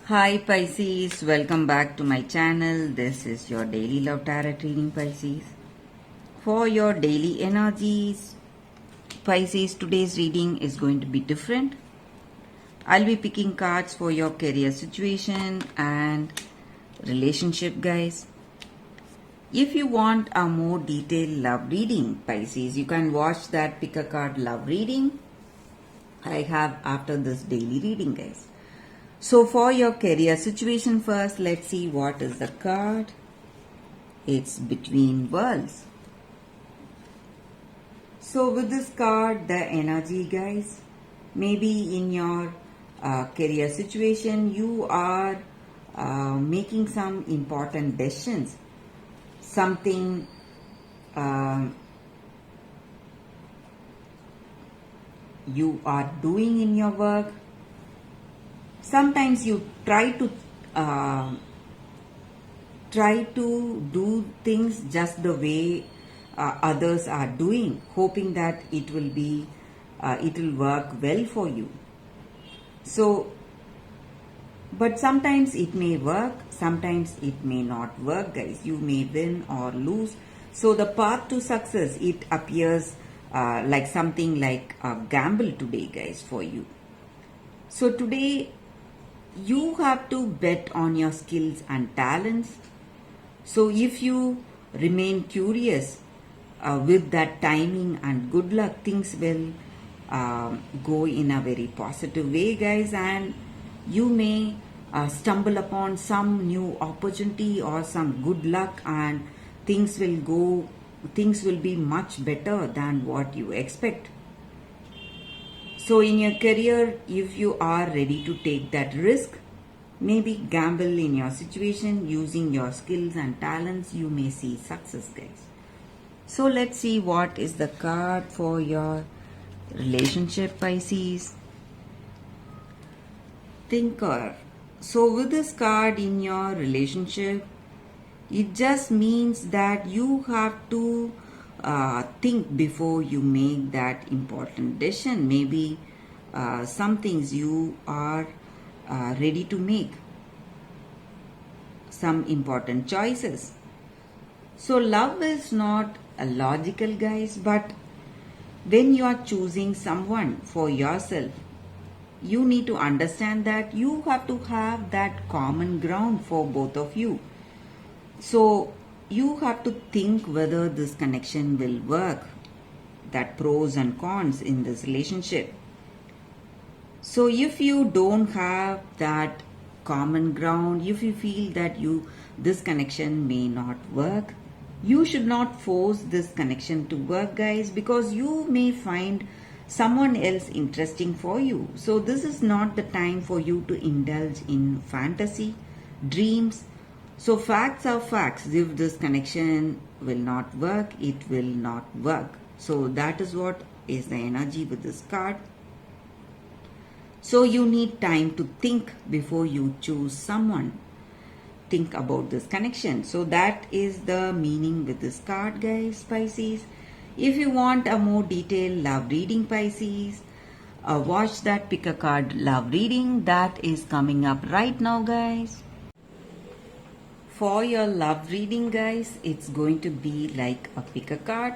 Hi Pisces, welcome back to my channel. This is your daily love tarot reading, Pisces. For your daily energies, Pisces, today's reading is going to be different. I'll be picking cards for your career situation and relationship, guys. If you want a more detailed love reading, Pisces, you can watch that pick a card love reading I have after this daily reading, guys. So for your career situation first, let's see what is the card. It's between worlds. So with this card, the energy, guys, maybe in your career situation, you are making some important decisions. Something you are doing in your work. Sometimes you try to do things just the way others are doing, hoping that it will work well for you. So, but sometimes it may work, sometimes it may not work, guys. You may win or lose. So the path to success, it appears like something like a gamble today, guys, for you. So today you have to bet on your skills and talents. So if you remain curious with that timing and good luck, things will go in a very positive way, guys, and you may stumble upon some new opportunity or some good luck, and things will be much better than what you expect. So in your career, if you are ready to take that risk, maybe gamble in your situation using your skills and talents, you may see success, guys. So let's see what is the card for your relationship, Pisces. Thinker. So with this card in your relationship, it just means that you have to think before you make that important decision. Maybe some things you are ready to make some important choices. So love is not a logical, guys, but when you are choosing someone for yourself, you need to understand that you have to have that common ground for both of you. So you have to think whether this connection will work, that pros and cons in this relationship. So if you don't have that common ground, if you feel that this connection may not work, you should not force this connection to work, guys, because you may find someone else interesting for you. So this is not the time for you to indulge in fantasy, dreams. So facts are facts. If this connection will not work, it will not work. So that is what is the energy with this card. So you need time to think before you choose someone. Think about this connection. So that is the meaning with this card, guys, Pisces. If you want a more detailed love reading, Pisces, watch that pick a card love reading that is coming up right now, guys. For your love reading, guys, it's going to be like a pick a card.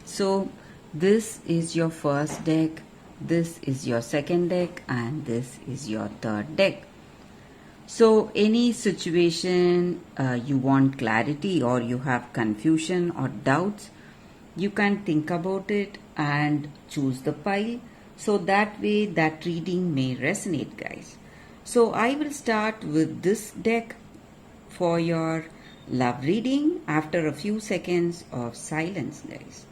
So this is your first deck, this is your second deck, and this is your third deck. So any situation you want clarity or you have confusion or doubts, you can think about it and choose the pile. So that way that reading may resonate, guys. So I will start with this deck for your love reading after a few seconds of silence, guys.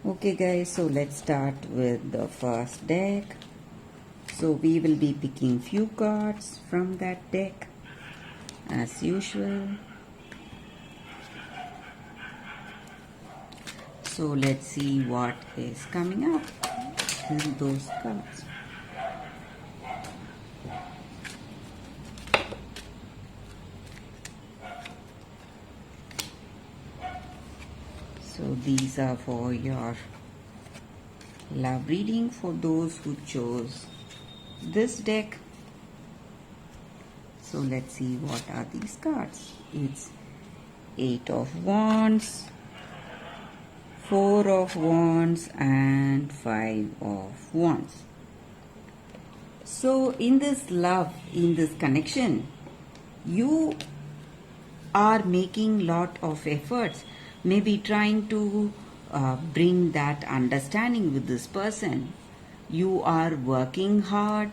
Okay, guys, so let's start with the first deck. So we will be picking few cards from that deck as usual. So let's see what is coming up in those cards. So these are for your love reading for those who chose this deck. So let's see what are these cards. It's 8 of Wands, 4 of Wands and 5 of Wands. So in this love, in this connection, you are making lot of efforts, maybe trying to bring that understanding with this person. You are working hard,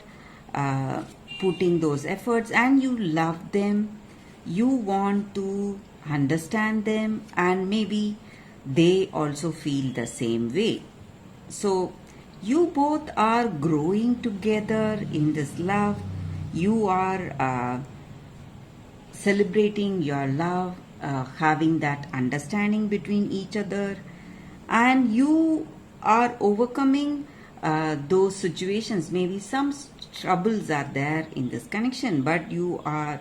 putting those efforts, and you love them. You want to understand them, and maybe they also feel the same way. So you both are growing together in this love. You are celebrating your love, having that understanding between each other, and you are overcoming those situations. Maybe some troubles are there in this connection, but you are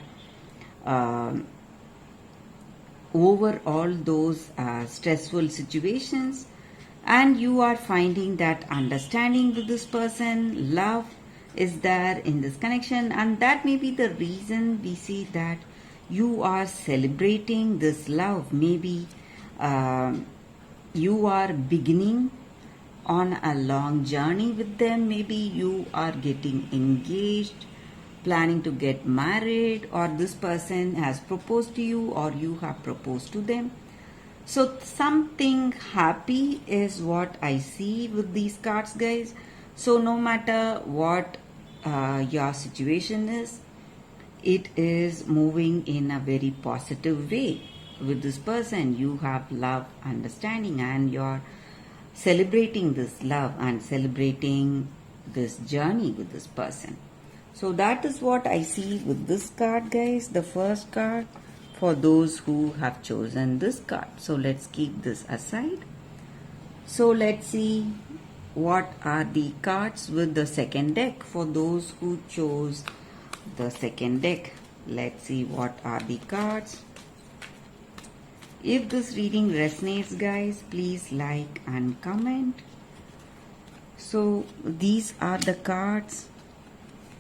over all those stressful situations, and you are finding that understanding with this person. Love is there in this connection, and that may be the reason we see that you are celebrating this love. Maybe you are beginning on a long journey with them. Maybe you are getting engaged, planning to get married, or this person has proposed to you, or you have proposed to them. So something happy is what I see with these cards, guys. So no matter what your situation is, it is moving in a very positive way with this person. You have love, understanding, and you're celebrating this love and celebrating this journey with this person. So that is what I see with this card, guys. The first card for those who have chosen this card. So let's keep this aside. So let's see what are the cards with the second deck for those who chose the second deck. Let's see what are the cards. If this reading resonates, guys, please like and comment. So these are the cards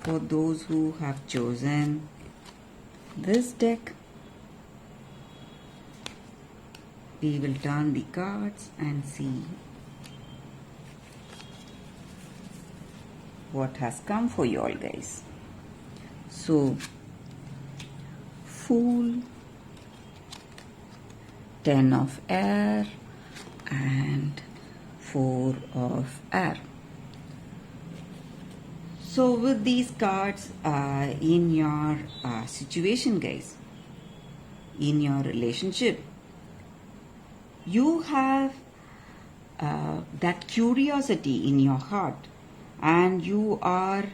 for those who have chosen this deck. We will turn the cards and see what has come for you all, guys. So, Fool, 10 of Air and 4 of Air. So with these cards in your situation, guys, in your relationship, you have that curiosity in your heart, and you are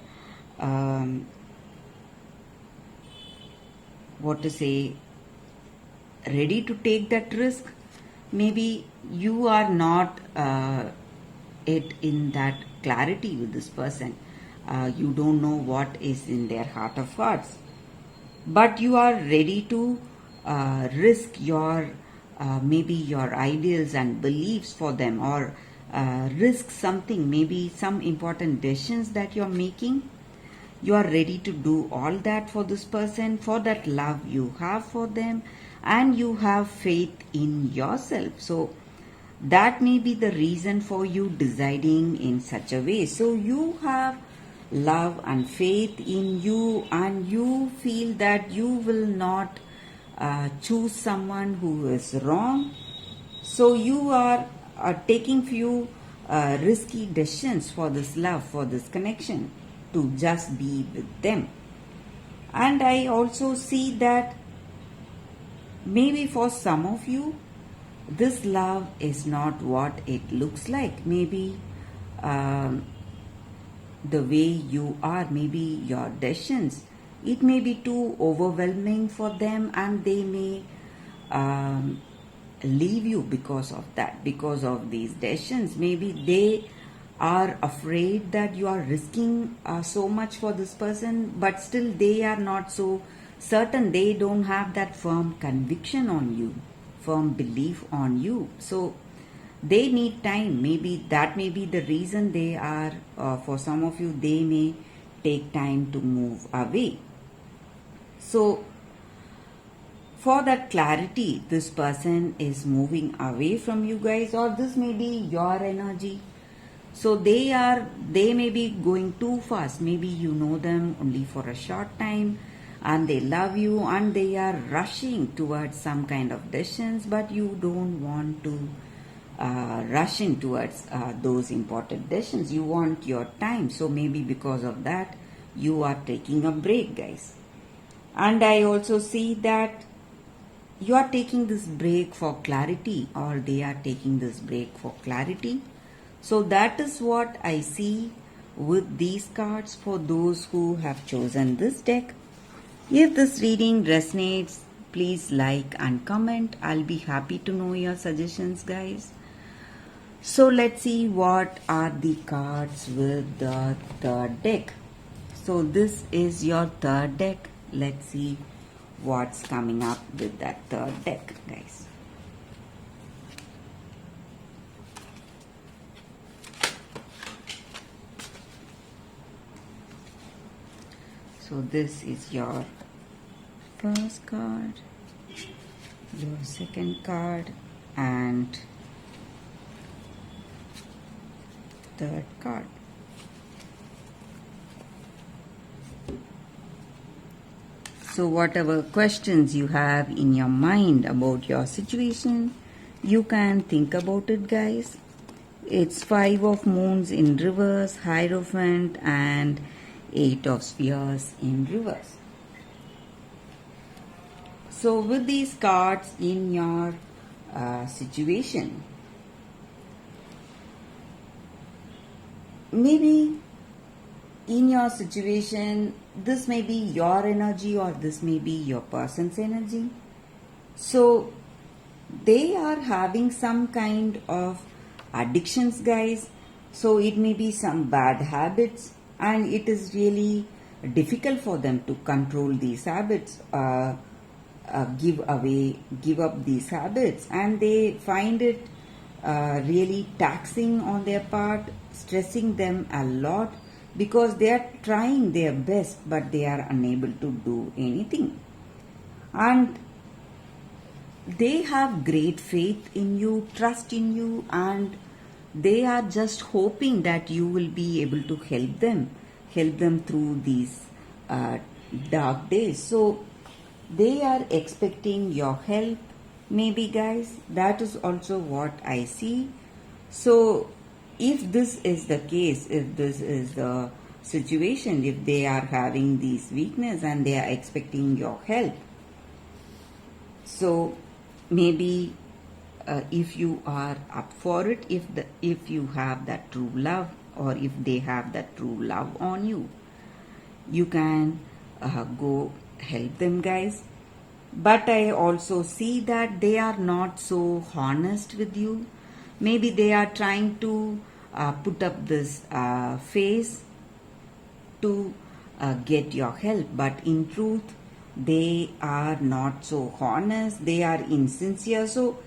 ready to take that risk. Maybe you are not yet in that clarity with this person. You don't know what is in their heart of hearts, but you are ready to risk your maybe your ideals and beliefs for them, or risk something, maybe some important decisions that you're making. You are ready to do all that for this person, for that love you have for them, and you have faith in yourself. So that may be the reason for you deciding in such a way. So you have love and faith in you, and you feel that you will not choose someone who is wrong. So you are taking few risky decisions for this love, for this connection, to just be with them. And I also see that maybe for some of you, this love is not what it looks like. Maybe the way you are, maybe your decisions, it may be too overwhelming for them, and they may leave you because of that, because of these decisions. Maybe they are afraid that you are risking so much for this person, but still they are not so certain. They don't have that firm conviction on you, firm belief on you. So they need time. Maybe that may be the reason they are, for some of you, they may take time to move away. So, for that clarity, this person is moving away from you guys, or this may be your energy. So they may be going too fast. Maybe you know them only for a short time and they love you and they are rushing towards some kind of decisions, but you don't want to rushing towards those important decisions. You want your time. So maybe because of that, you are taking a break, guys. And I also see that you are taking this break for clarity, or they are taking this break for clarity. So that is what I see with these cards for those who have chosen this deck. If this reading resonates, please like and comment. I'll be happy to know your suggestions, guys. So let's see what are the cards with the third deck. So this is your third deck. Let's see what's coming up with that third deck, guys. So this is your first card, your second card, and third card. So whatever questions you have in your mind about your situation, you can think about it, guys. It's 5 of moons in reverse, Hierophant, and 8 of spheres in reverse. So with these cards in your situation, maybe in your situation, this may be your energy or this may be your person's energy. So they are having some kind of addictions, guys. So it may be some bad habits, and it is really difficult for them to control these habits, give up these habits, and they find it really taxing on their part, stressing them a lot, because they are trying their best but they are unable to do anything. And they have great faith in you, trust in you, and they are just hoping that you will be able to help them through these dark days. So they are expecting your help, maybe, guys. That is also what I see. So if this is the case, if this is the situation, if they are having these weakness and they are expecting your help, so maybe if you are up for it, if you have that true love, or if they have that true love on you, you can go help them, guys. But I also see that they are not so honest with you. Maybe they are trying to put up this face to get your help, but in truth they are not so honest, they are insincere. So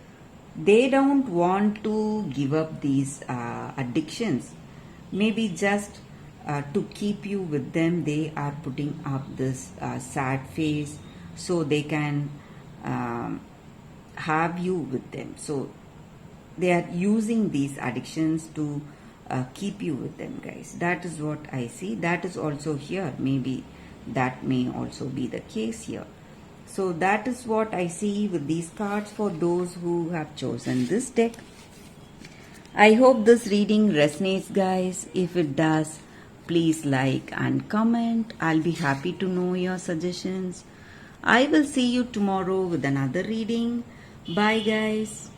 they don't want to give up these addictions. Maybe just to keep you with them, they are putting up this sad face so they can have you with them. So they are using these addictions to keep you with them, guys. That is what I see. That is also here. Maybe that may also be the case here. So that is what I see with these cards for those who have chosen this deck. I hope this reading resonates, guys. If it does, please like and comment. I'll be happy to know your suggestions. I will see you tomorrow with another reading. Bye, guys.